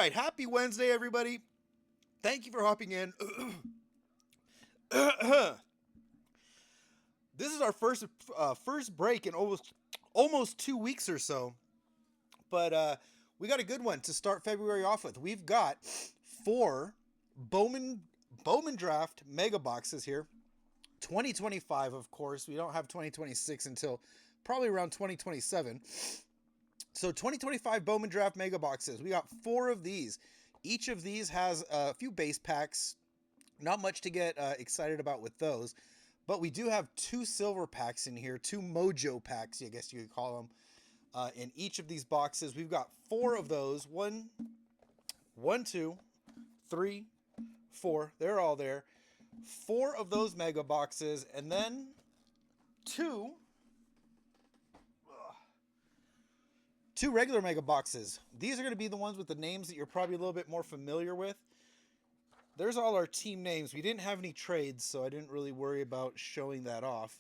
right, happy Wednesday, everybody. Thank you for hopping in. This is our first break in almost 2 weeks or so, but we got a good one to start February off with. We've got 4 Bowman draft mega boxes here. 2025, of course. We don't have 2026 until probably around 2027. So 2025 Bowman draft mega boxes. We got 4 of these. Each of these has a few base packs. Not much to get excited about with those. But we do have 2 silver packs in here. 2 Mojo packs, I guess you could call them. In each of these boxes, we've got 4 of those. 1, 2, 3, 4. They're all there. 4 of those mega boxes. And then 2 regular mega boxes. These are going to be the ones with the names that you're probably a little bit more familiar with. There's all our team names. We didn't have any trades, so I didn't really worry about showing that off.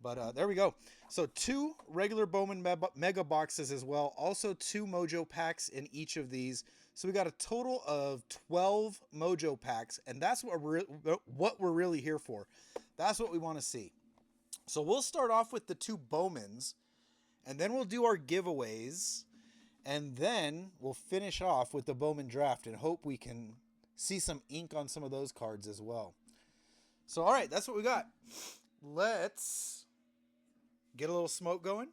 But there we go. So 2 regular Bowman mega boxes as well. Also 2 Mojo packs in each of these. So we got a total of 12 Mojo packs, and that's what we're really here for. That's what we want to see. So we'll start off with the 2 Bowmans, and then we'll do our giveaways, and then we'll finish off with the Bowman draft and hope we can see some ink on some of those cards as well. So, all right, that's what we got. Let's get a little smoke going,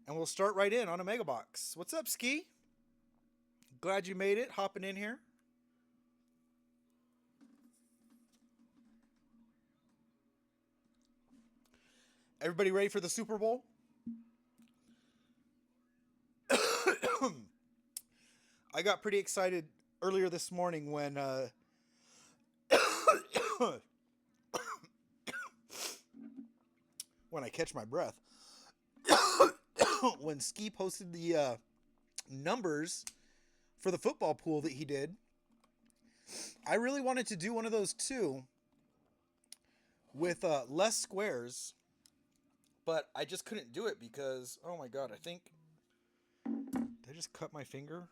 and we'll start right in on a mega box. What's up, Ski? Glad you made it, hopping in here. Everybody ready for the Super Bowl? I got pretty excited earlier this morning when when I catch my breath. When Ski posted the numbers for the football pool that he did. I really wanted to do one of those too with less squares, but I just couldn't do it because, oh my god, I think, did I just cut my finger?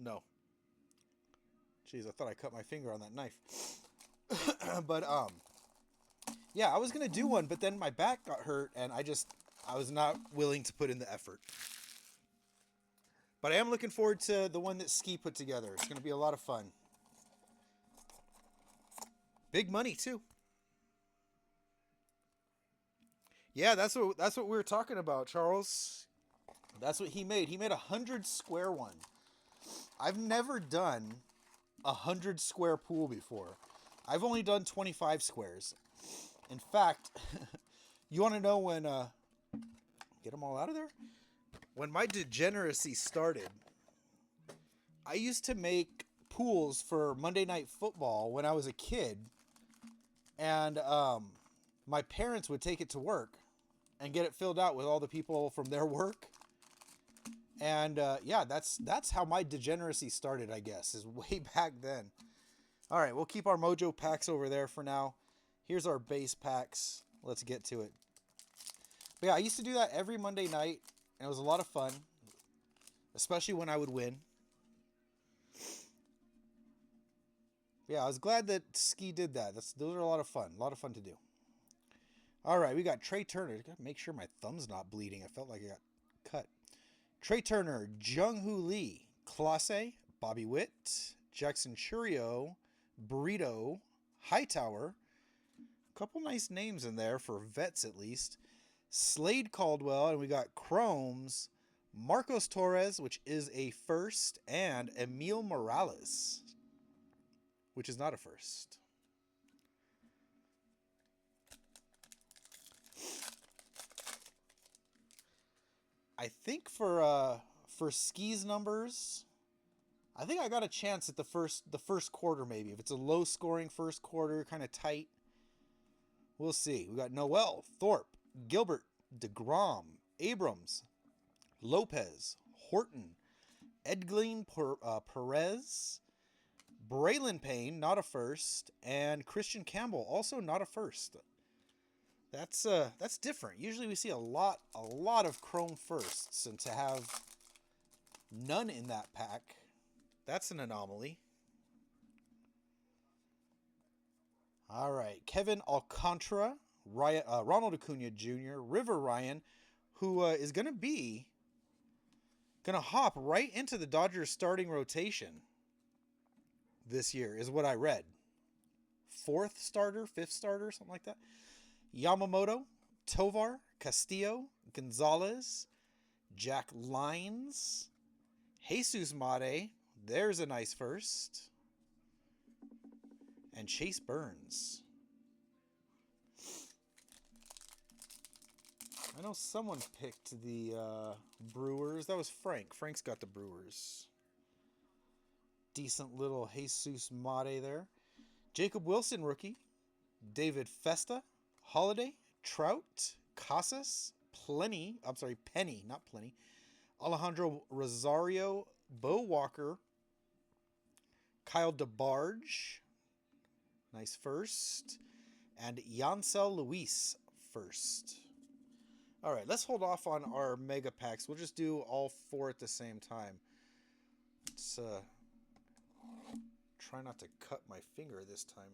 No. Jeez, I thought I cut my finger on that knife. But, yeah, I was going to do one, but then my back got hurt, and I was not willing to put in the effort. But I am looking forward to the one that Ski put together. It's going to be a lot of fun. Big money, too. Yeah, that's what we were talking about, Charles. That's what he made. He made 100 square one. I've never done 100 square pool before. I've only done 25 squares. In fact, you want to know when, get them all out of there? When my degeneracy started, I used to make pools for Monday Night Football when I was a kid. And my parents would take it to work and get it filled out with all the people from their work. And yeah, that's how my degeneracy started, I guess, is way back then. All right, we'll keep our Mojo packs over there for now. Here's our base packs. Let's get to it. But yeah, I used to do that every Monday night, and it was a lot of fun, especially when I would win. Yeah, I was glad that Ski did that. Those are a lot of fun to do. All right, we got Trey Turner. I gotta make sure my thumb's not bleeding. I felt like I got cut. Trey Turner, Jung-Hoo Lee, Clase, Bobby Witt, Jackson Churio, Burrito, Hightower. A couple nice names in there for vets at least. Slade Caldwell, and we got Chromes, Marcos Torres, which is a first, and Emil Morales, which is not a first. I think for Ski's numbers, I think I got a chance at the first quarter maybe. If it's a low scoring first quarter, kind of tight, we'll see. We got Noel, Thorpe, Gilbert, DeGrom, Abrams, Lopez, Horton, Edglin Perez, Braylon Payne, not a first, and Christian Campbell, also not a first. That's different. Usually we see a lot of chrome firsts, and to have none in that pack, that's an anomaly. All right, Kevin Alcantara, Ronald Acuna Jr., River Ryan, who is gonna hop right into the Dodgers starting rotation this year, is what I read. Fourth starter, fifth starter, something like that. Yamamoto, Tovar, Castillo, Gonzalez, Jack Lyons, Jesus Mate. There's a nice first. And Chase Burns. I know someone picked the Brewers. That was Frank. Frank's got the Brewers. Decent little Jesus Mate there. Jacob Wilson, rookie. David Festa, Holiday, Trout, Casas, Penny, not Plenty. Alejandro Rosario, Bo Walker, Kyle DeBarge, nice first, and Yancel Luis first. All right, let's hold off on our mega packs. We'll just do all four at the same time. Let's try not to cut my finger this time.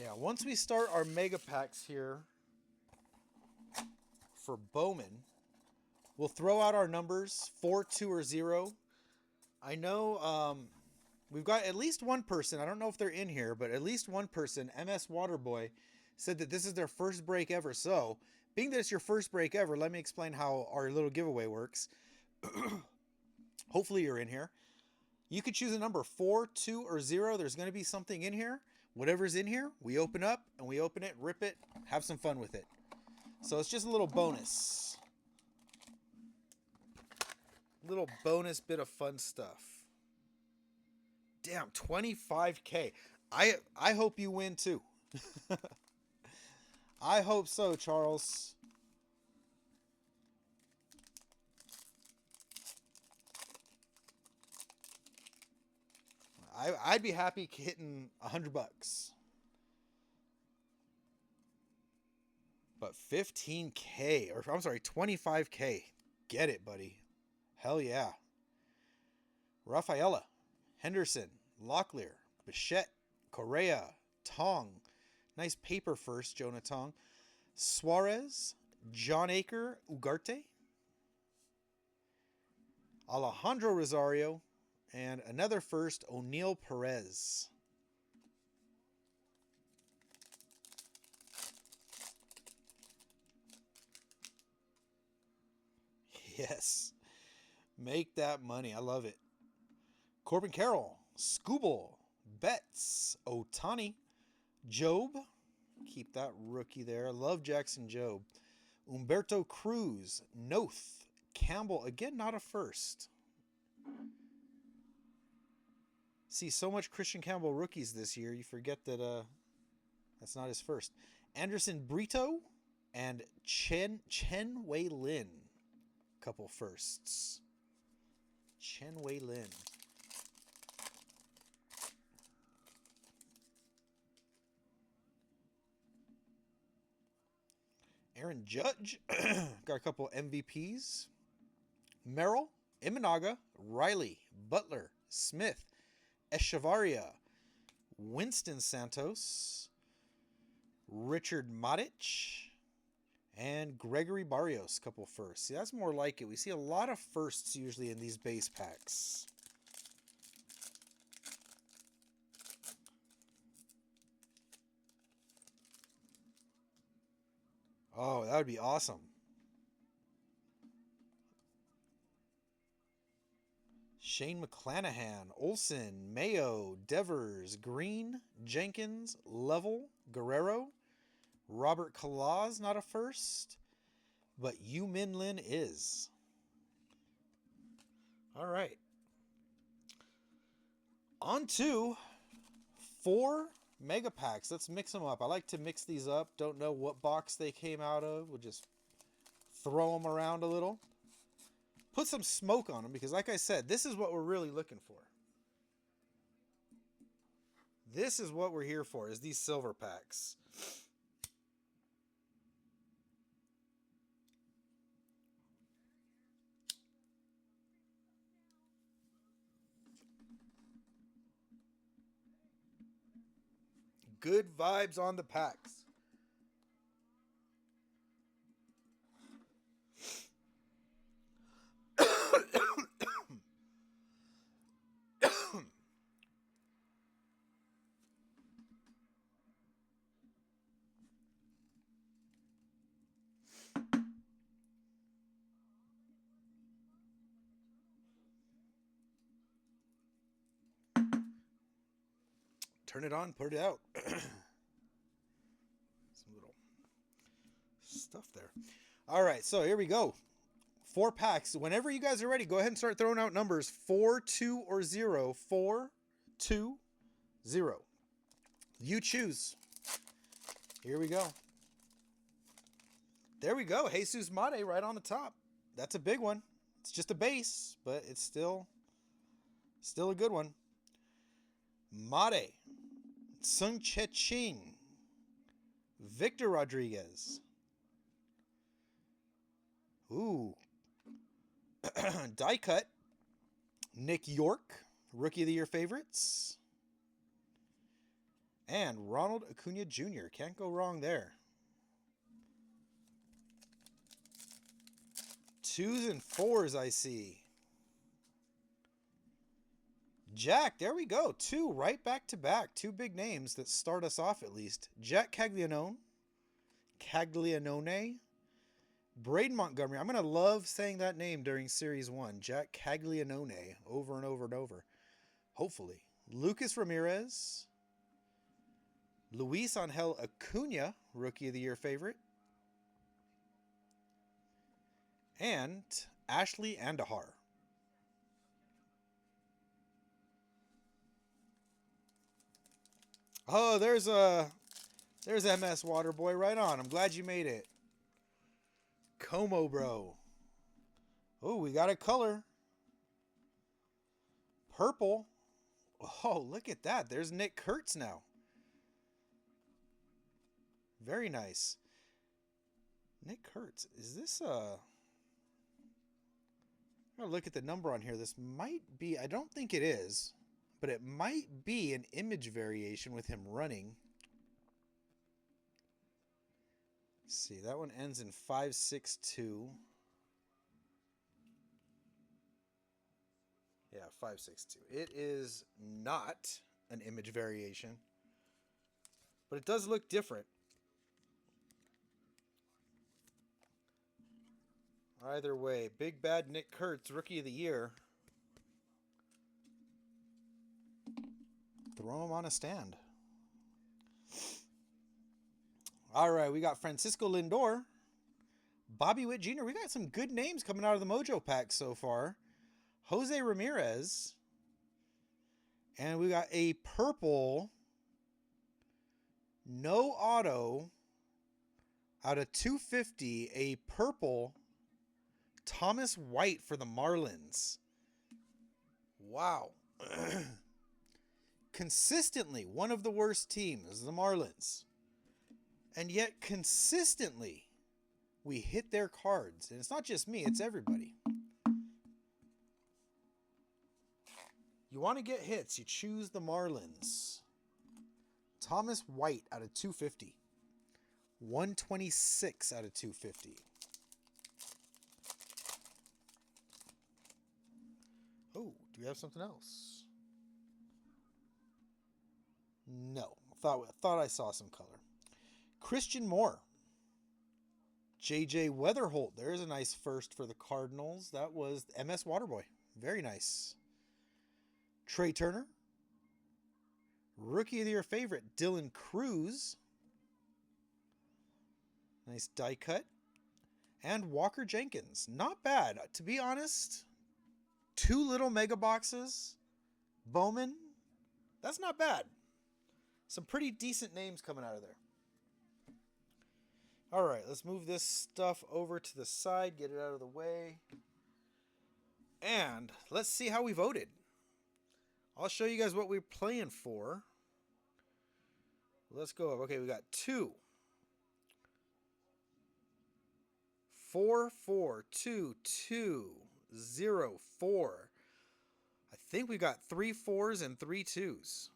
Yeah, once we start our mega packs here for Bowman, we'll throw out our numbers 4, 2, or 0. I know we've got at least one person. I don't know if they're in here, but at least one person, MS Waterboy, said that this is their first break ever. So, being that it's your first break ever, let me explain how our little giveaway works. Hopefully you're in here. You could choose a number 4, 2, or 0. There's going to be something in here. Whatever's in here, we open up, and we open it, rip it, have some fun with it. So it's just a little bonus. Little bonus bit of fun stuff. Damn, 25K. I hope you win too. I hope so, Charles. I'd be happy hitting $100. But 15K, or I'm sorry, 25K. Get it, buddy. Hell yeah. Rafaela, Henderson, Locklear, Bichette, Correa, Tong. Nice paper first, Jonah Tong. Suarez, John Aker, Ugarte, Alejandro Rosario, and another first, O'Neal Perez. Yes. Make that money. I love it. Corbin Carroll, Scooble, Betts, Otani, Job. Keep that rookie there. I love Jackson Job. Humberto Cruz, Noth, Campbell. Again, not a first. See, so much Christian Campbell rookies this year, you forget that that's not his first. Anderson Brito and Chen Wei Lin. Couple firsts. Chen Wei Lin. Aaron Judge. Got a couple MVPs. Merrill, Imanaga, Riley, Butler, Smith, Echevarria, Winston Santos, Richard Matic, and Gregory Barrios. Couple firsts. See, that's more like it. We see a lot of firsts usually in these base packs. Oh, that would be awesome. Shane McClanahan, Olsen, Mayo, Devers, Green, Jenkins, Level, Guerrero, Robert Kalaz, not a first, but Yu Min Lin is. All right. On to 4 mega packs. Let's mix them up. I like to mix these up. Don't know what box they came out of. We'll just throw them around a little. Put some smoke on them because, like I said, this is what we're really looking for. This is what we're here for, is these silver packs. Good vibes on the packs. Turn it on, put it out. Some little stuff there. All right, so here we go. 4 packs. Whenever you guys are ready, go ahead and start throwing out numbers 4, 2, or 0. 4, 2, 0. You choose. Here we go. There we go. Jesus Mate right on the top. That's a big one. It's just a base, but it's still a good one. Mate. Sung Che-Ching. Victor Rodriguez. Ooh. Die cut. Nick York. Rookie of the Year favorites. And Ronald Acuna Jr. Can't go wrong there. 2s and 4s I see. Jack, there we go. 2 right back to back. 2 big names that start us off at least. Jack Caglianone. Braden Montgomery. I'm going to love saying that name during Series 1. Jack Caglianone. Over and over and over. Hopefully. Lucas Ramirez. Luis Angel Acuna. Rookie of the Year favorite. And Ashley Andahar. Oh, there's MS Waterboy right on. I'm glad you made it. Como bro. Oh, we got a color. Purple. Oh, look at that. There's Nick Kurtz now. Very nice. Nick Kurtz. Is this I'm gonna look at the number on here. This might be, I don't think it is, but it might be an image variation with him running. Let's see, that one ends in 562. Yeah, 562. It is not an image variation, but it does look different. Either way, big bad Nick Kurtz, Rookie of the Year. Throw him on a stand. All right, we got Francisco Lindor, Bobby Witt Jr. We got some good names coming out of the Mojo pack so far. Jose Ramirez. And we got a purple, no auto, out of 250, a purple Thomas White for the Marlins. Wow. Consistently, one of the worst teams, the Marlins. And yet, consistently, we hit their cards. And it's not just me, it's everybody. You want to get hits, you choose the Marlins. Thomas White out of 250. 126 out of 250. Oh, do we have something else? No. Thought I saw some color. Christian Moore. JJ Weatherholt. There's a nice first for the Cardinals. That was MS Waterboy. Very nice. Trey Turner. Rookie of the Year favorite, Dylan Cruz. Nice die cut. And Walker Jenkins. Not bad. To be honest, 2 little mega boxes. Bowman. That's not bad. Some pretty decent names coming out of there. All right, let's move this stuff over to the side, get it out of the way. And let's see how we voted. I'll show you guys what we're playing for. Let's go up. Okay, we got 2. 4, 4, 2, 2, 0, 4. I think we got 3 4s and 3 2s.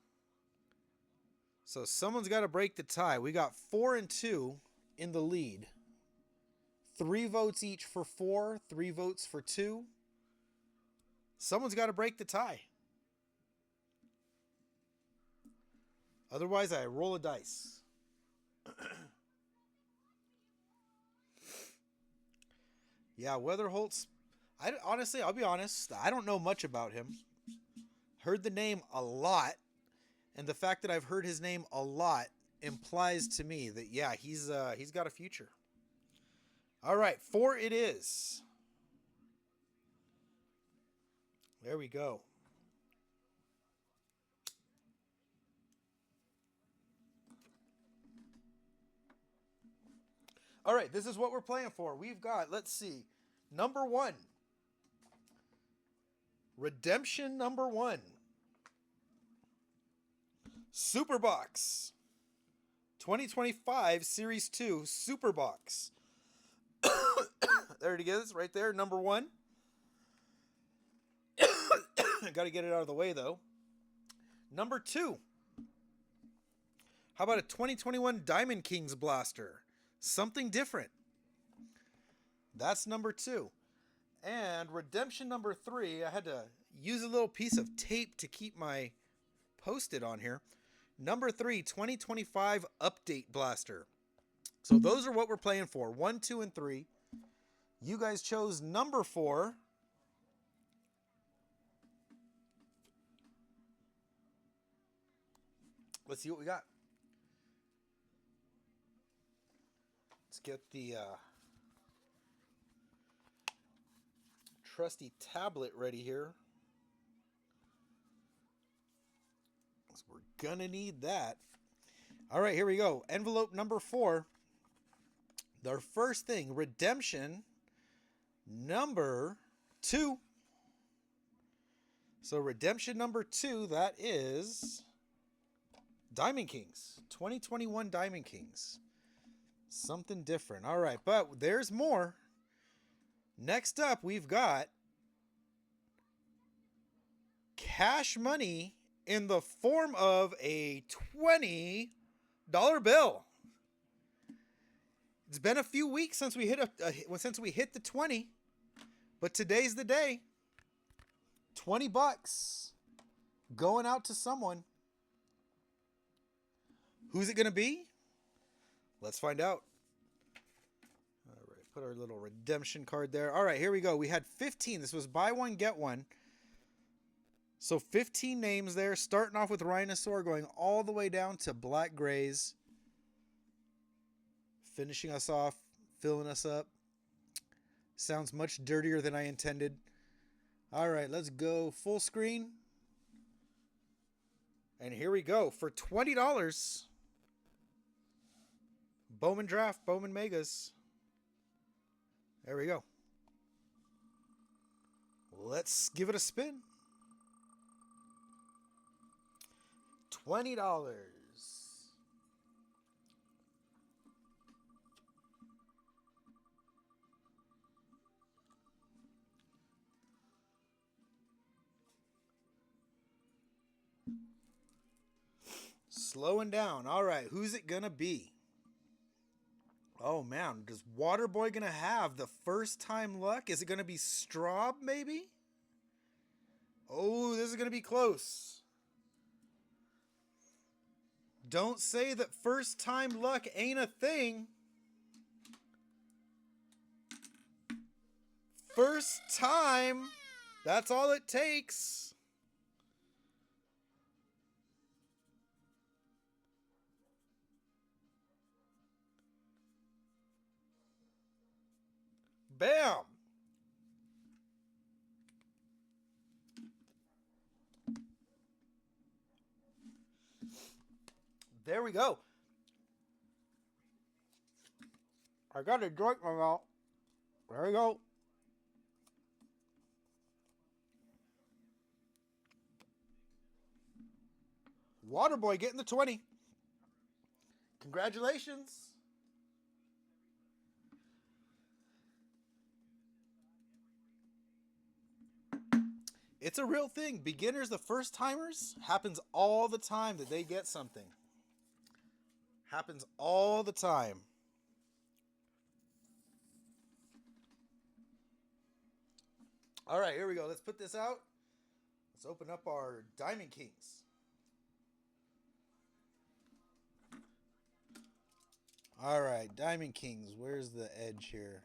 So someone's got to break the tie. We got 4 and 2 in the lead. 3 votes each for 4, 3 votes for 2. Someone's got to break the tie. Otherwise, I roll a dice. Yeah, Weatherholtz. Honestly, I'll be honest. I don't know much about him. Heard the name a lot, and the fact that I've heard his name a lot implies to me that yeah, he's got a future. All right, 4 it is. There we go. All right, this is what we're playing for. We've got, let's see, number 1. Redemption number 1. Superbox. 2025 Series 2 Superbox. There it is, right there, number 1. Got to get it out of the way, though. Number 2. How about a 2021 Diamond Kings Blaster? Something different. That's number 2. And redemption number 3, I had to use a little piece of tape to keep my post-it on here. Number 3, 2025 Update Blaster. So those are what we're playing for. 1, 2, and 3. You guys chose number 4. Let's see what we got. Let's get the trusty tablet ready here. So we're gonna need that. All right, here we go. Envelope number 4. The first thing, redemption number 2. So redemption number 2, that is Diamond Kings. 2021 Diamond Kings. Something different. All right, but there's more. Next up, we've got cash money in the form of a $20 bill. It's been a few weeks since we hit the 20, but today's the day. $20 going out to someone. Who's it going to be? Let's find out. All right, put our little redemption card there. All right, here we go. We had 15. This was buy one, get one. So 15 names there, starting off with Rhinosaur, going all the way down to Black Grays. Finishing us off, filling us up. Sounds much dirtier than I intended. All right, let's go full screen. And here we go. For $20, Bowman Draft, Bowman Megas. There we go. Let's give it a spin. $20. Slowing down. All right, who's it gonna be? Oh man, is Waterboy gonna have the first time luck? Is it gonna be Straub maybe? Oh, this is gonna be close. Don't say that first time luck ain't a thing. First time, that's all it takes. Bam! There we go. I got a drink in my mouth. There we go. Waterboy getting the 20. Congratulations. It's a real thing. Beginners, the first timers, happens all the time that they get something. Happens all the time. All right, here we go. Let's put this out. Let's open up our Diamond Kings. All right, Diamond Kings. Where's the edge here?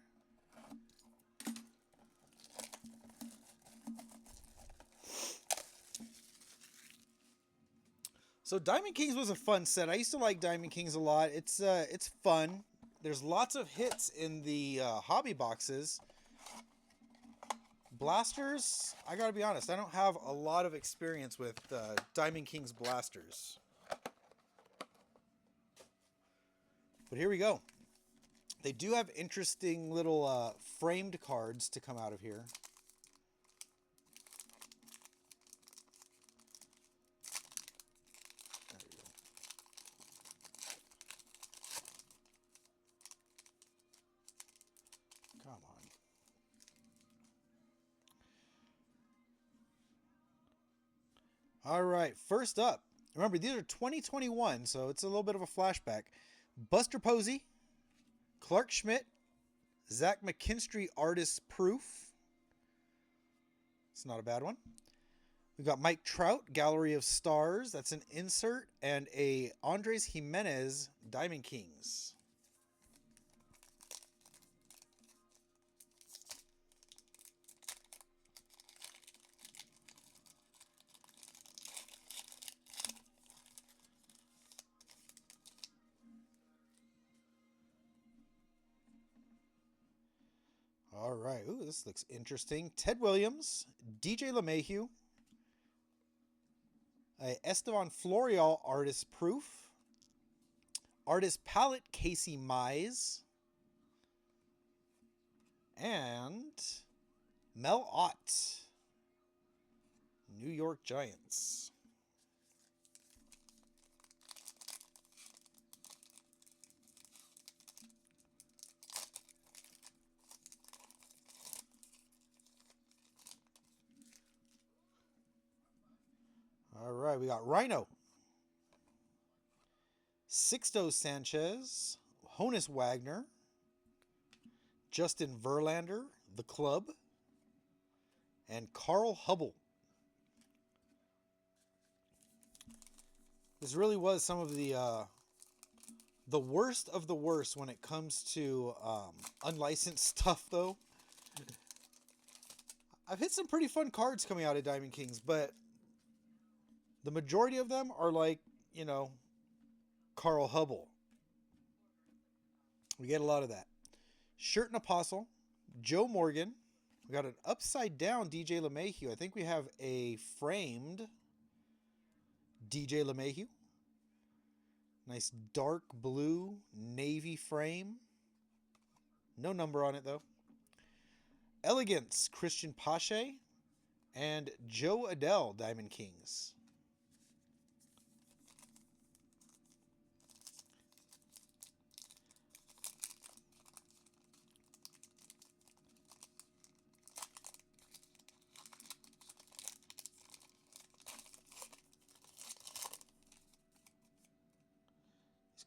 So Diamond Kings was a fun set. I used to like Diamond Kings a lot. It's fun. There's lots of hits in the hobby boxes. Blasters, I gotta be honest, I don't have a lot of experience with Diamond Kings blasters. But here we go. They do have interesting little framed cards to come out of here. Come on. All right, first up. Remember, these are 2021, so it's a little bit of a flashback. Buster Posey, Clark Schmidt, Zach McKinstry Artist Proof. It's not a bad one. We've got Mike Trout, Gallery of Stars. That's an insert. And a Andres Jimenez Diamond Kings. All right. Ooh, this looks interesting. Ted Williams, DJ LeMahieu, Estevan Florial Artist Proof, Artist Palette Casey Mize, and Mel Ott, New York Giants. All right, we got Rhino, Sixto Sanchez, Honus Wagner, Justin Verlander, The Club, and Carl Hubble. This really was some of the worst of the worst when it comes to unlicensed stuff, though. I've hit some pretty fun cards coming out of Diamond Kings, but the majority of them are like, you know, Carl Hubble. We get a lot of that. Shirt and Apostle, Joe Morgan. We got an upside down DJ LeMahieu. I think we have a framed DJ LeMahieu. Nice dark blue navy frame. No number on it though. Elegance, Christian Pache. And Joe Adele, Diamond Kings.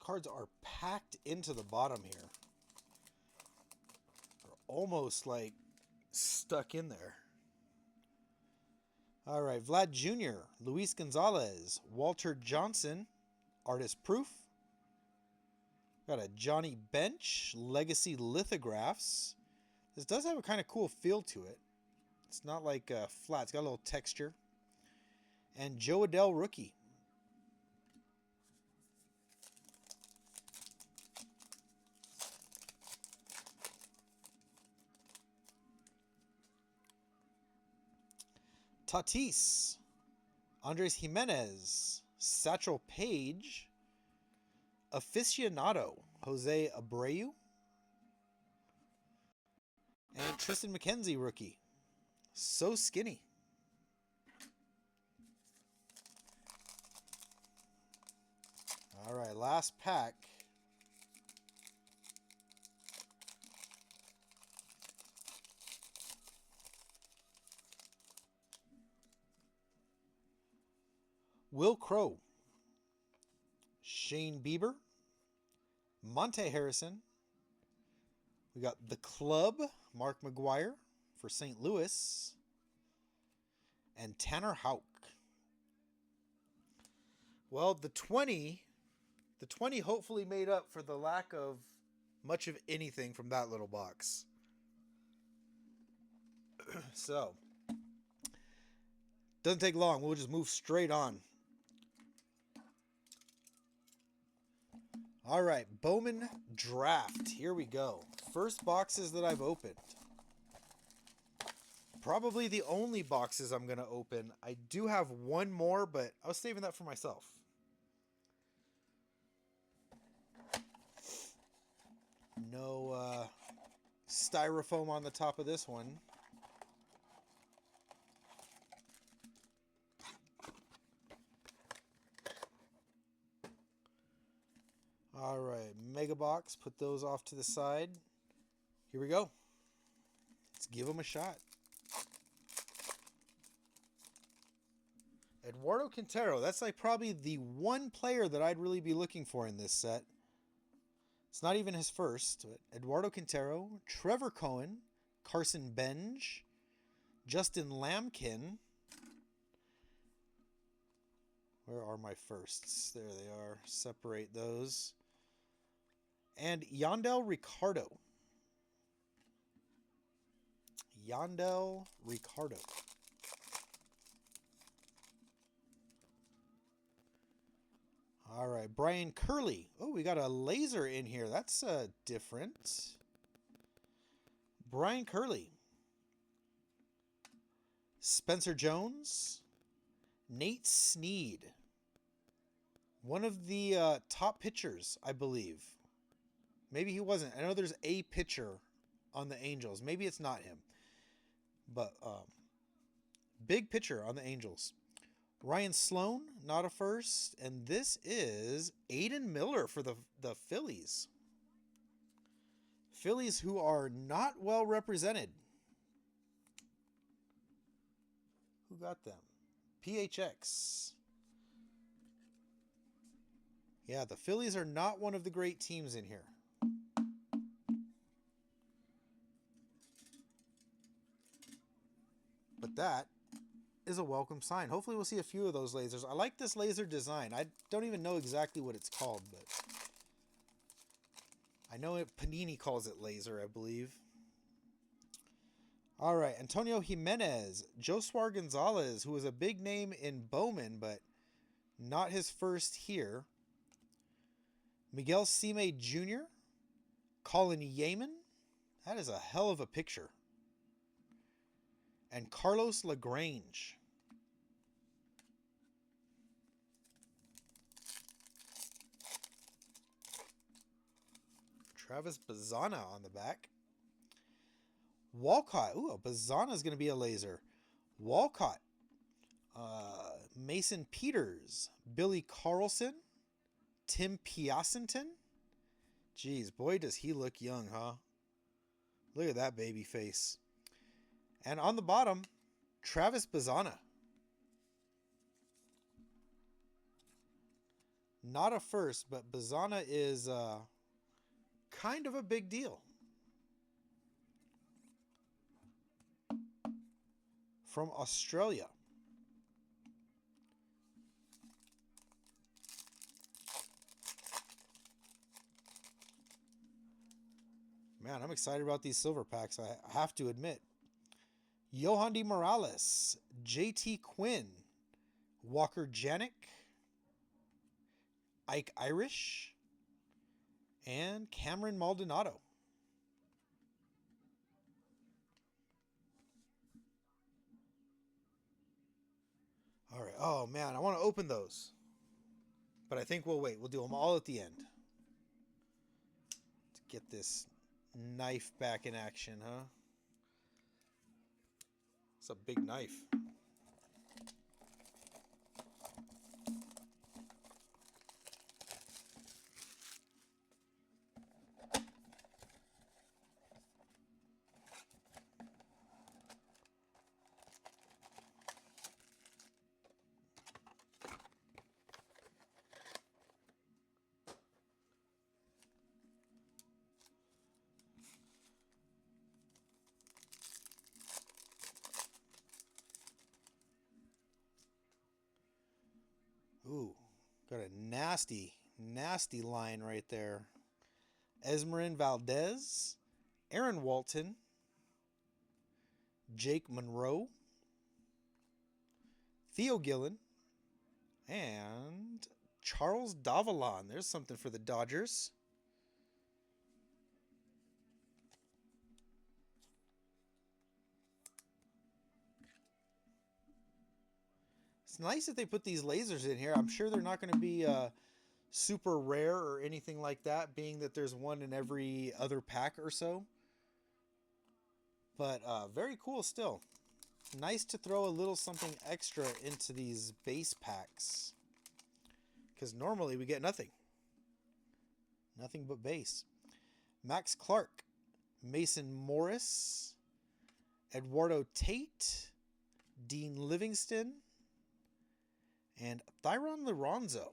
Cards are packed into the bottom here. They're almost like stuck in there. All right, Vlad Jr., Luis Gonzalez, Walter Johnson, Artist Proof. Got a Johnny Bench, Legacy Lithographs. This does have a kind of cool feel to it. It's not like flat, it's got a little texture. And Joe Adele Rookie. Tatis, Andres Jimenez, Satchel Paige, Aficionado, Jose Abreu, and Tristan McKenzie rookie. So skinny. All right, last pack. Will Crow, Shane Bieber, Monte Harrison. We got The Club, Mark McGuire for St. Louis, and Tanner Houck. Well, the 20 hopefully made up for the lack of much of anything from that little box. So, doesn't take long. We'll just move straight on. All right, Bowman Draft. Here we go. First boxes that I've opened. Probably the only boxes I'm going to open. I do have one more, but I was saving that for myself. No styrofoam on the top of this one. All right, Mega Box. Put those off to the side. Here we go. Let's give them a shot. Eduardo Quintero. That's like probably the one player that I'd really be looking for in this set. It's not even his first. But Eduardo Quintero, Trevor Cohen, Carson Benj, Justin Lamkin. Where are my firsts? There they are. Separate those. And Yandel Ricardo. Yandel Ricardo. All right, Brian Curley. Oh, we got a laser in here. That's different. Brian Curley. Spencer Jones. Nate Snead. One of the top pitchers, I believe. Maybe he wasn't. I know there's a pitcher on the Angels. Maybe it's not him. But big pitcher on the Angels. Ryan Sloan, not a first. And this is Aiden Miller for the Phillies. Phillies who are not well represented. Who got them? PHX. Yeah, the Phillies are not one of the great teams in here. But that is a welcome sign. Hopefully we'll see a few of those lasers. I like this laser design. I don't even know exactly what it's called, but I know Panini calls it laser, I believe. All right, Antonio Jimenez, Josuar Gonzalez, who was a big name in Bowman, but not his first here. Miguel Sime Jr., Colin Yeaman. That is a hell of a picture. And Carlos LaGrange. Travis Bazana on the back. Walcott. Ooh, Bazana is going to be a laser. Walcott. Mason Peters. Billy Carlson. Tim Piacenton. Jeez, boy, does he look young, huh? Look at that baby face. And on the bottom, Travis Bazana. Not a first, but Bazana is kind of a big deal. From Australia. Man, I'm excited about these silver packs, I have to admit. Yohandy Morales, JT Quinn, Walker Janik, Ike Irish, and Cameron Maldonado. All right. Oh, man, I want to open those. But I think we'll wait. We'll do them all at the end. To get this knife back in action, huh? It's a big knife. Ooh, got a nasty, nasty line right there. Esmerin Valdez, Aaron Walton, Jake Monroe, Theo Gillen, and Charles Davalon. There's something for the Dodgers. It's nice that they put these lasers in here. I'm sure they're not going to be super rare or anything like that, being that there's one in every other pack or so. But very cool still. Nice to throw a little something extra into these base packs. Because normally we get nothing. Nothing but base. Max Clark, Mason Morris, Eduardo Tate, Dean Livingston, and Thyron Lironzo.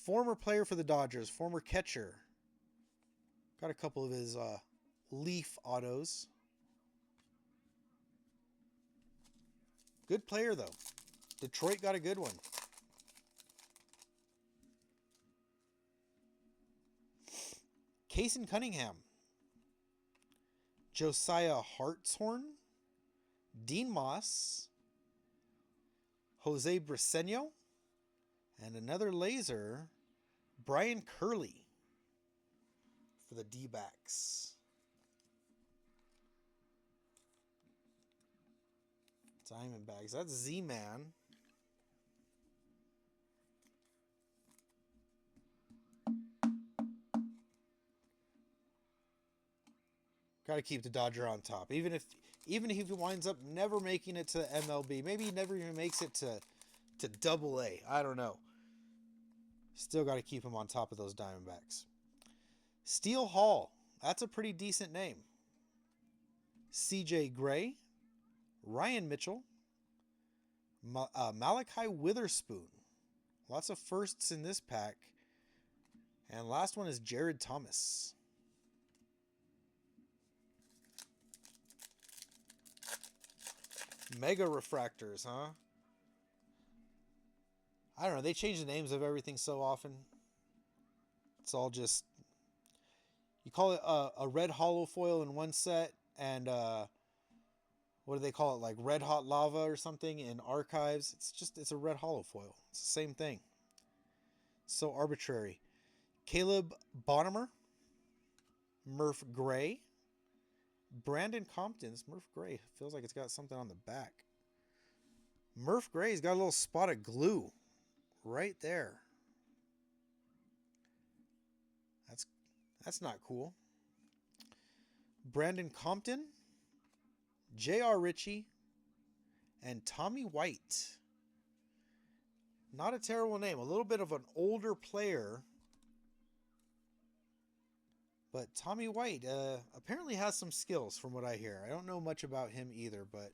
Former player for the Dodgers, former catcher. Got a couple of his Leaf autos. Good player, though. Detroit got a good one. Kason Cunningham. Josiah Hartshorn. Dean Moss. Jose Briseño. And another laser, Brian Curley for the D-backs. Diamondbacks. That's Z-Man. Got to keep the Dodger on top. Even if he winds up never making it to MLB, maybe he never even makes it to Double-A. I don't know. Still got to keep him on top of those Diamondbacks. Steele Hall. That's a pretty decent name. CJ Gray. Ryan Mitchell. Malachi Witherspoon. Lots of firsts in this pack. And last one is Jared Thomas. Mega refractors, huh? I don't know. They change the names of everything so often. It's all just... You call it a red hollow foil in one set, and what do they call it? Like red hot lava or something in archives. It's a red hollow foil. It's the same thing. So arbitrary. Caleb Bonham, Murph Gray, Brandon Compton's Murph Gray. Feels like it's got something on the back. Murph Gray's got a little spot of glue right there. That's not cool. Brandon Compton, J.R. Ritchie, and Tommy White. Not a terrible name. A little bit of an older player. But Tommy White apparently has some skills from what I hear. I don't know much about him either, but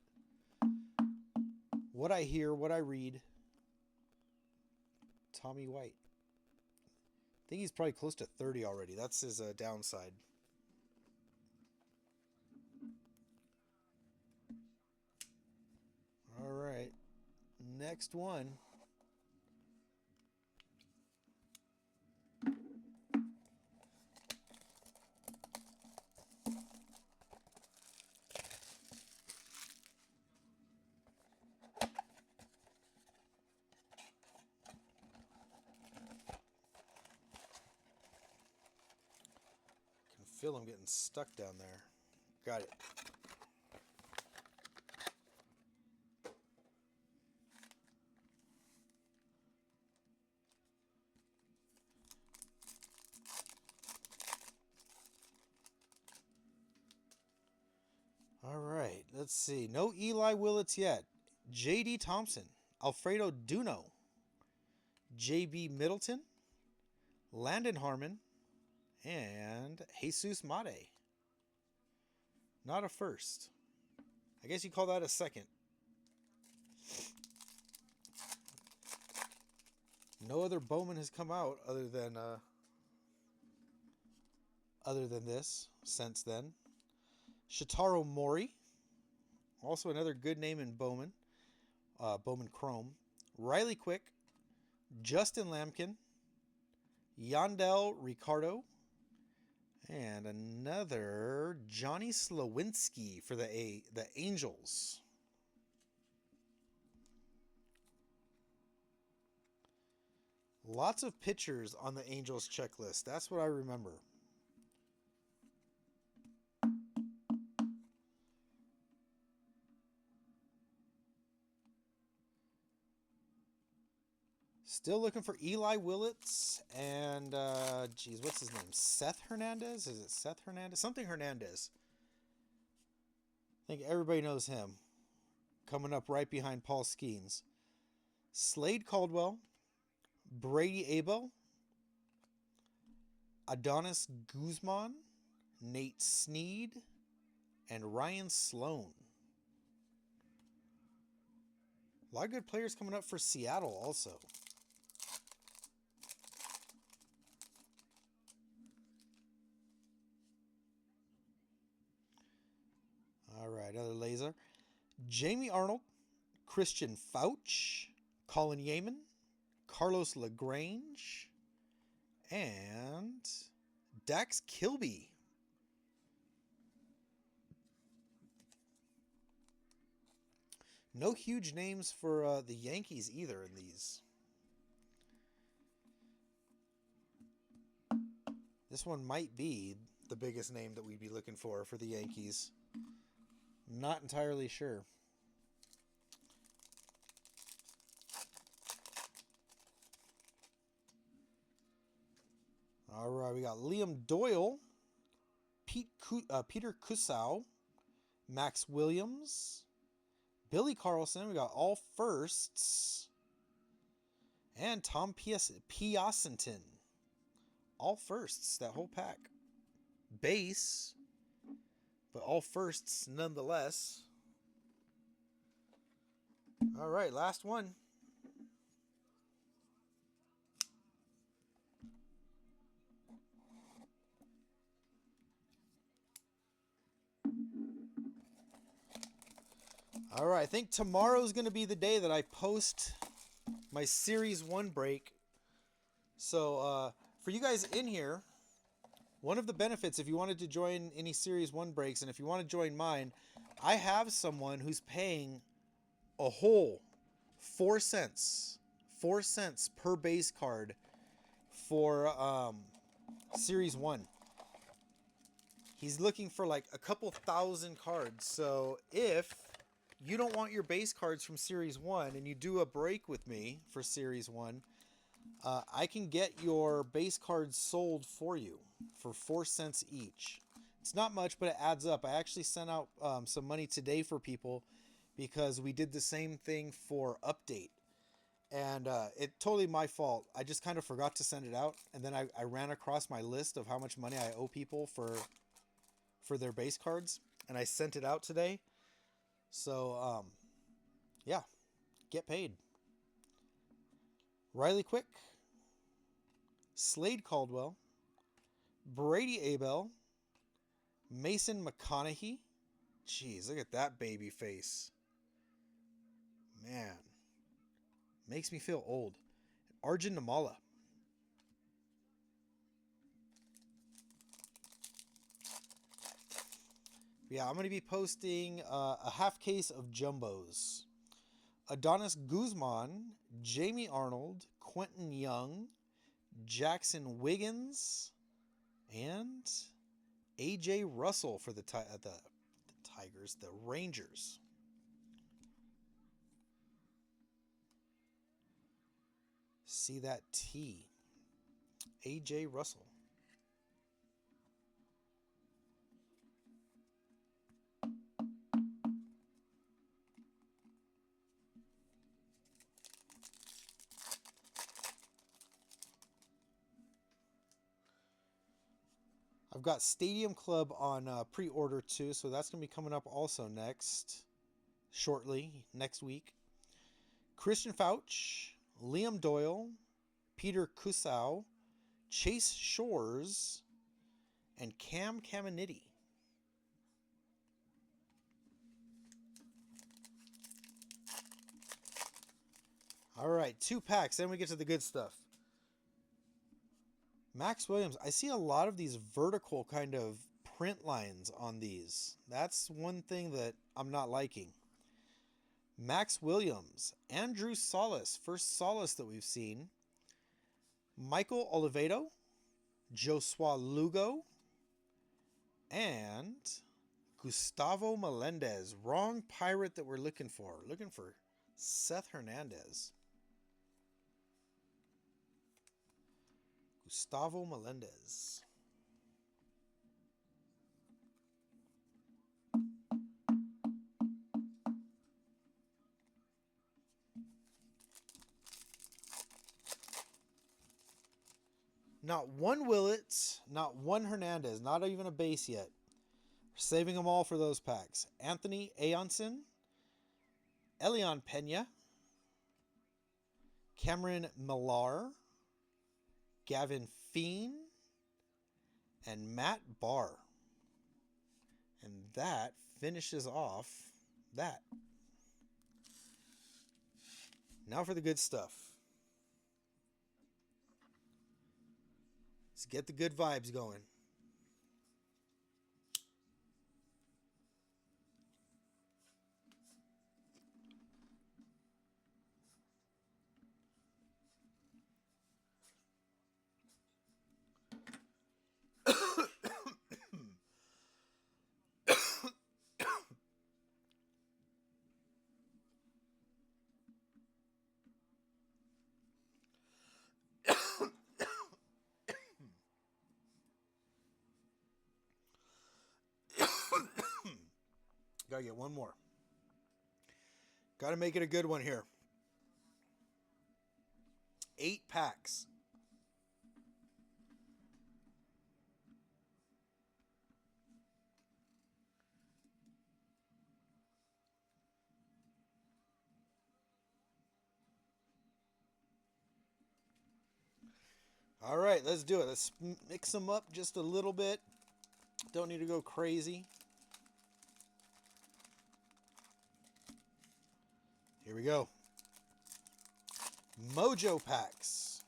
what I hear, what I read, Tommy White. I think he's probably close to 30 already. That's his downside. All right. Next one. Feel I'm getting stuck down there. Got it. All right, let's see. No Eli Willits yet. J.D. Thompson, Alfredo Duno, J.B. Middleton, Landon Harmon, and Jesus Mate. Not a first. I guess you call that a second. No other Bowman has come out other than this since then. Shitaro Mori. Also another good name in Bowman. Bowman Chrome. Riley Quick, Justin Lampkin, Yandel Ricardo, and another Johnny Slowinski for the Angels. Lots of pitchers on the Angels checklist. That's what I remember. Still looking for Eli Willits and, geez, what's his name? Seth Hernandez? Is it Seth Hernandez? Something Hernandez. I think everybody knows him. Coming up right behind Paul Skeens. Slade Caldwell, Brady Abel, Adonis Guzman, Nate Snead, and Ryan Sloan. A lot of good players coming up for Seattle also. All right, another laser. Jamie Arnold, Christian Fauch, Colin Yeaman, Carlos LaGrange, and Dax Kilby. No huge names for the Yankees either in these. This one might be the biggest name that we'd be looking for the Yankees. Not entirely sure. All right, we got Liam Doyle, Peter Kusau, Max Williams, Billy Carlson. We got all firsts. And Tom Piacenton. All firsts, that whole pack. Base, but all firsts nonetheless. All right, last one. All right, I think tomorrow's going to be the day that I post my Series 1 break. So, for you guys in here, one of the benefits, if you wanted to join any Series 1 breaks, and if you want to join mine, I have someone who's paying a whole 4 cents per base card for Series 1. He's looking for like a couple thousand cards. So if you don't want your base cards from Series 1 and you do a break with me for Series 1, I can get your base cards sold for you for 4 cents each. It's not much, but it adds up. I actually sent out some money today for people because we did the same thing for Update. And it's totally my fault. I just kind of forgot to send it out. And then I ran across my list of how much money I owe people for their base cards. And I sent it out today. So, yeah, get paid. Riley Quick, Slade Caldwell, Brady Abel, Mason McConaughey. Jeez, look at that baby face. Man, makes me feel old. Arjun Namala. Yeah, I'm going to be posting a half case of Jumbos. Adonis Guzman, Jamie Arnold, Quentin Young, Jackson Wiggins, and AJ Russell for the Tigers, the Rangers. See that T. AJ Russell. I've got Stadium Club on pre-order too, so that's going to be coming up also shortly, next week. Christian Fauch, Liam Doyle, Peter Kusau, Chase Shores, and Cam Caminiti. All right, 2 packs. Then we get to the good stuff. Max Williams. I see a lot of these vertical kind of print lines on these. That's one thing that I'm not liking. Max Williams. Andrew Solis. First Solis that we've seen. Michael Oliveto. Josua Lugo. And Gustavo Melendez. Wrong pirate that we're looking for. Looking for Seth Hernandez. Gustavo Melendez. Not one Willits, not one Hernandez, not even a base yet. We're saving them all for those packs. Anthony Aonson, Elion Pena, Cameron Millar, Gavin Feen, and Matt Barr. And that finishes off that. Now for the good stuff. Let's get the good vibes going. Gotta get one more. Gotta make it a good one here. 8 packs. All right, let's do it. Let's mix them up just a little bit. Don't need to go crazy. Here we go. Mojo packs.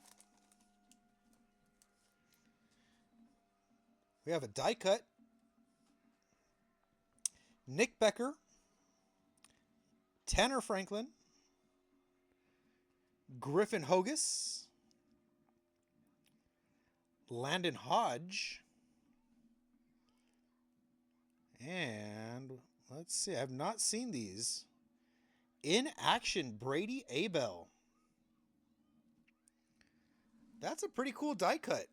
We have a die cut. Nick Becker. Tanner Franklin. Griffin Hogus. Landon Hodge. And let's see, I've not seen these. In action, Brady Abel. That's a pretty cool die cut.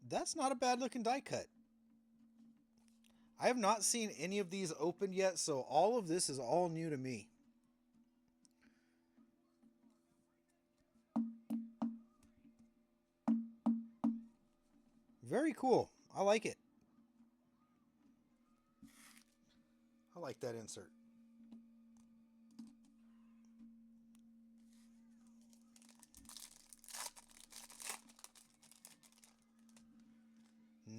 That's not a bad looking die cut. I have not seen any of these opened yet, so all of this is all new to me. Very cool. I like it. I like that insert.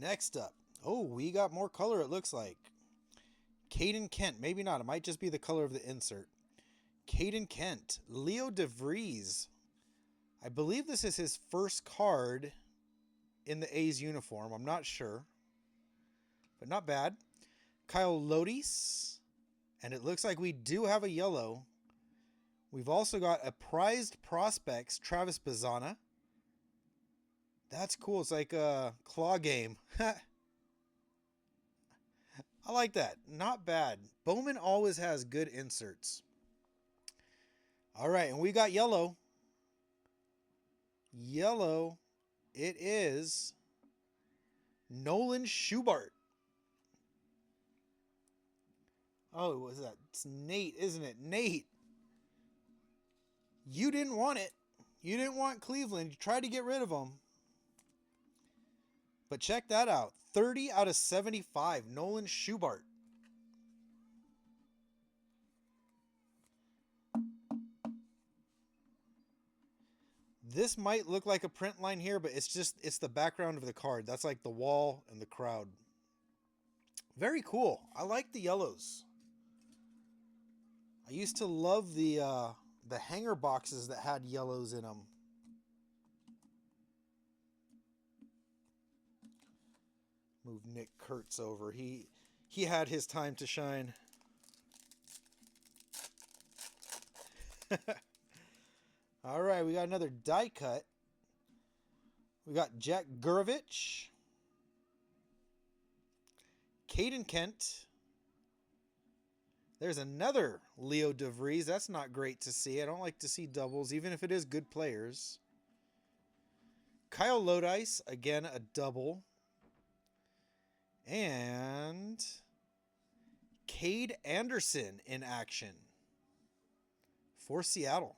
Next up. Oh, we got more color, it looks like. Caden Kent. Maybe not. It might just be the color of the insert. Caden Kent. Leo DeVries. I believe this is his first card in the A's uniform. I'm not sure. But not bad. Kyle Lodis. And it looks like we do have a yellow. We've also got a prized prospects, Travis Bazana. That's cool. It's like a claw game. I like that. Not bad. Bowman always has good inserts. All right, and we got yellow. Yellow. It is Nolan Schubart. Oh, what is that? It's Nate, isn't it? Nate. You didn't want it. You didn't want Cleveland. You tried to get rid of them. But check that out. 30 out of 75. Nolan Schubart. This might look like a print line here, but it's the background of the card. That's like the wall and the crowd. Very cool. I like the yellows. used to love the hanger boxes that had yellows in them. Move Nick Kurtz over. He had his time to shine. All right, we got another die cut. We got Jack Gurevich, Caden Kent. There's another Leo DeVries. That's not great to see. I don't like to see doubles, even if it is good players. Kyle Lodice, again, a double. And Cade Anderson in action for Seattle.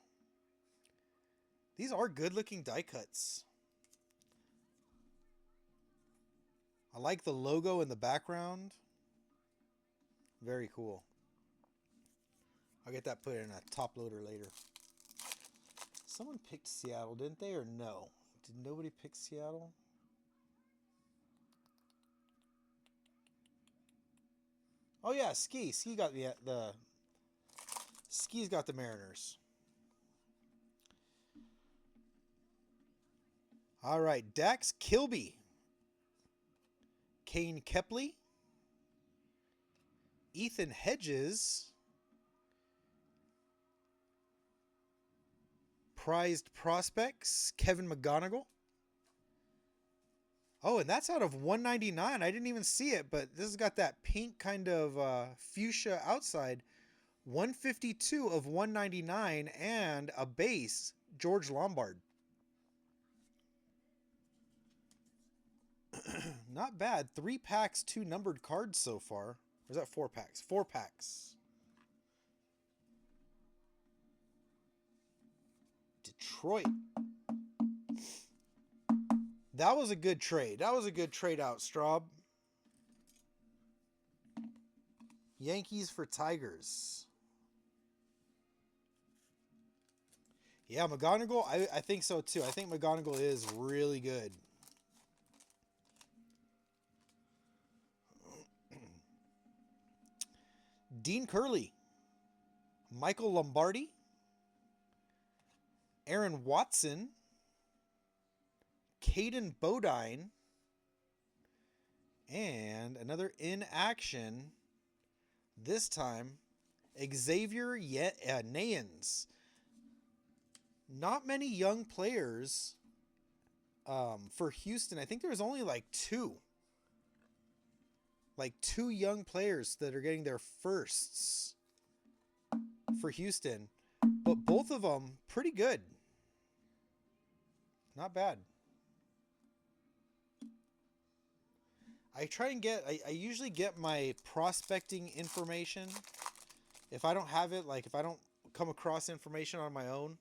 These are good-looking die cuts. I like the logo in the background. Very cool. I'll get that put in a top loader later. Someone picked Seattle, didn't they, or no? Did nobody pick Seattle? Oh yeah, Ski. Ski got the Ski's got the Mariners. All right, Dax Kilby, Kane Kepley, Ethan Hedges, Prized Prospects, Kevin McGonigal. Oh, and that's out of 199. I didn't even see it, but this has got that pink kind of fuchsia outside. 152 of 199 and a base, George Lombard. Not bad. 3 packs, 2 numbered cards so far. Or is that 4 packs? 4 packs. Detroit. That was a good trade. That was a good trade out, Straub. Yankees for Tigers. Yeah, McGonigal, I think so too. I think McGonigal is really good. Dean Curley. Michael Lombardi. Aaron Watson. Caden Bodine. And another in action. This time, Xavier Nayans. Not many young players for Houston. I think there was only like 2. Like 2 young players that are getting their firsts for Houston. But both of them pretty good. Not bad. I try and get, I usually get my prospecting information. If I don't have it, like if I don't come across information on my own,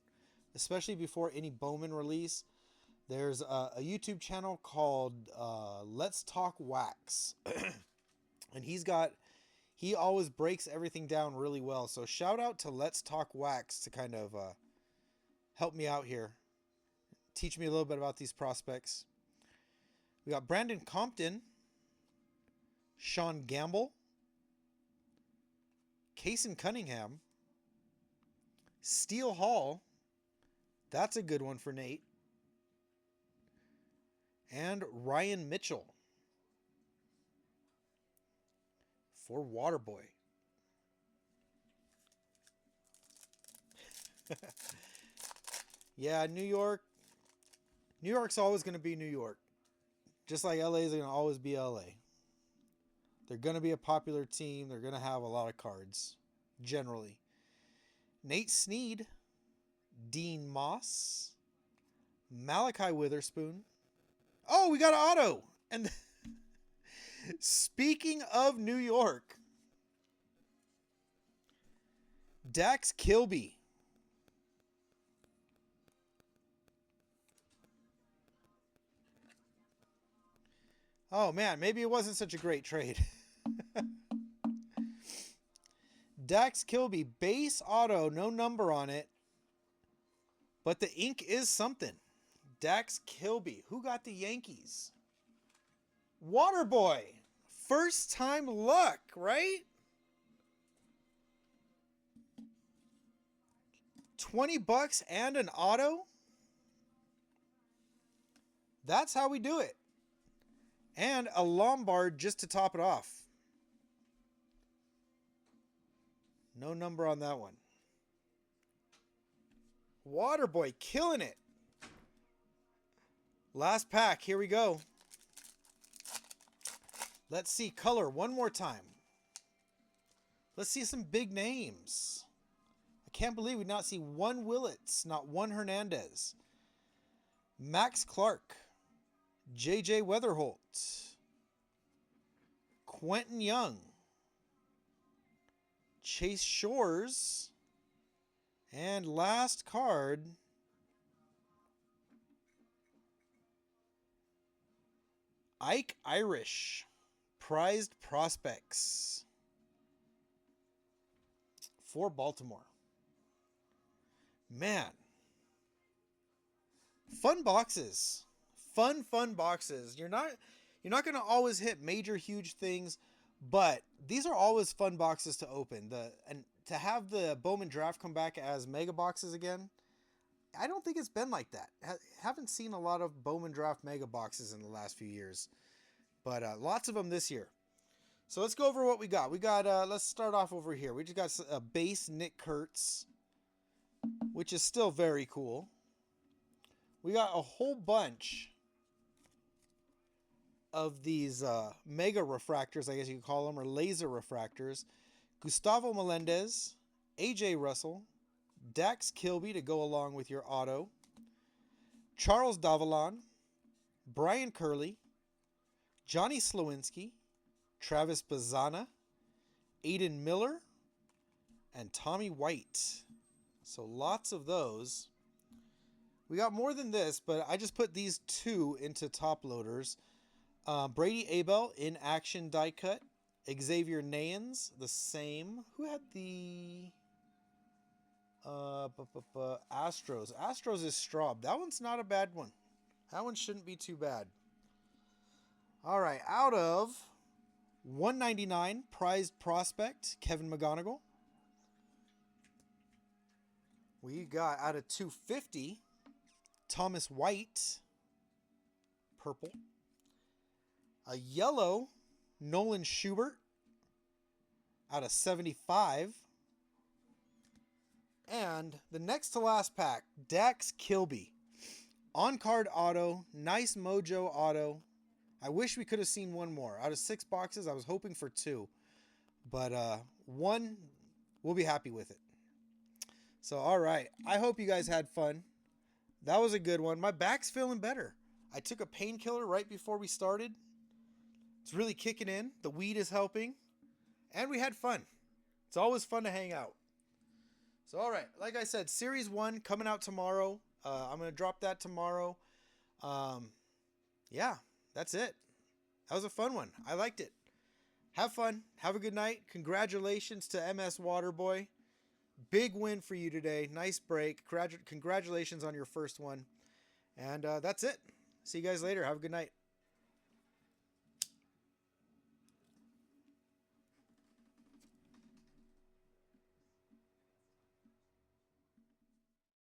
especially before any Bowman release, there's a YouTube channel called Let's Talk Wax. And he always breaks everything down really well. So shout out to Let's Talk Wax to kind of help me out here. Teach me a little bit about these prospects. We got Brandon Compton, Sean Gamble, Kaysen Cunningham, Steele Hall. That's a good one for Nate. And Ryan Mitchell for Waterboy. Yeah, New York. New York's always going to be New York. Just like LA is going to always be LA. They're going to be a popular team. They're going to have a lot of cards, generally. Nate Snead, Dean Moss, Malachi Witherspoon. Oh, we got an auto. And speaking of New York, Dax Kilby. Oh, man, maybe it wasn't such a great trade. Dax Kilby, base auto, no number on it. But the ink is something. Dax Kilby. Who got the Yankees? Waterboy. First time luck, right? $20 and an auto? That's how we do it. And a Lombard just to top it off. No number on that one. Waterboy killing it. Last pack. Here we go. Let's see color one more time. Let's see some big names. I can't believe we not see one Willits, not one Hernandez. Max Clark. J.J. Weatherholt. Quentin Young. Chase Shores. And last card. Ike Irish. Prized Prospects. For Baltimore. Man. Fun boxes. Fun boxes. You're not going to always hit major huge things, but these are always fun boxes to open. And to have the Bowman draft come back as mega boxes again, I don't think it's been like that. Haven't seen a lot of Bowman draft mega boxes in the last few years, but lots of them this year. So let's go over what we got. We got, let's start off over here. We just got a base Nick Kurtz, which is still very cool. We got a whole bunch of these mega refractors, I guess you could call them, or laser refractors. Gustavo Melendez, AJ Russell, Dax Kilby to go along with your auto, Charles Davalon, Brian Curley, Johnny Slowinski, Travis Bazana, Aiden Miller, and Tommy White. So lots of those. We got more than this, but I just put these two into top loaders. Brady Abel in action die cut. Xavier Nayans, the same. Who had the Astros? Astros is Straub. That one's not a bad one. That one shouldn't be too bad. All right, out of 199 prized prospect, Kevin McGonigal. We got out of 250, Thomas White, purple. A yellow, Nolan Schubert, out of 75. And the next to last pack, Dax Kilby. On-card auto, nice Mojo auto. I wish we could have seen one more. Out of 6 boxes, I was hoping for 2. But one, we'll be happy with it. So, all right. I hope you guys had fun. That was a good one. My back's feeling better. I took a painkiller right before we started. It's really kicking in. The weed is helping. And we had fun. It's always fun to hang out. So, all right. Like I said, Series 1 coming out tomorrow. I'm going to drop that tomorrow. Yeah, that's it. That was a fun one. I liked it. Have fun. Have a good night. Congratulations to MS Waterboy. Big win for you today. Nice break. Congratulations on your first one. And that's it. See you guys later. Have a good night.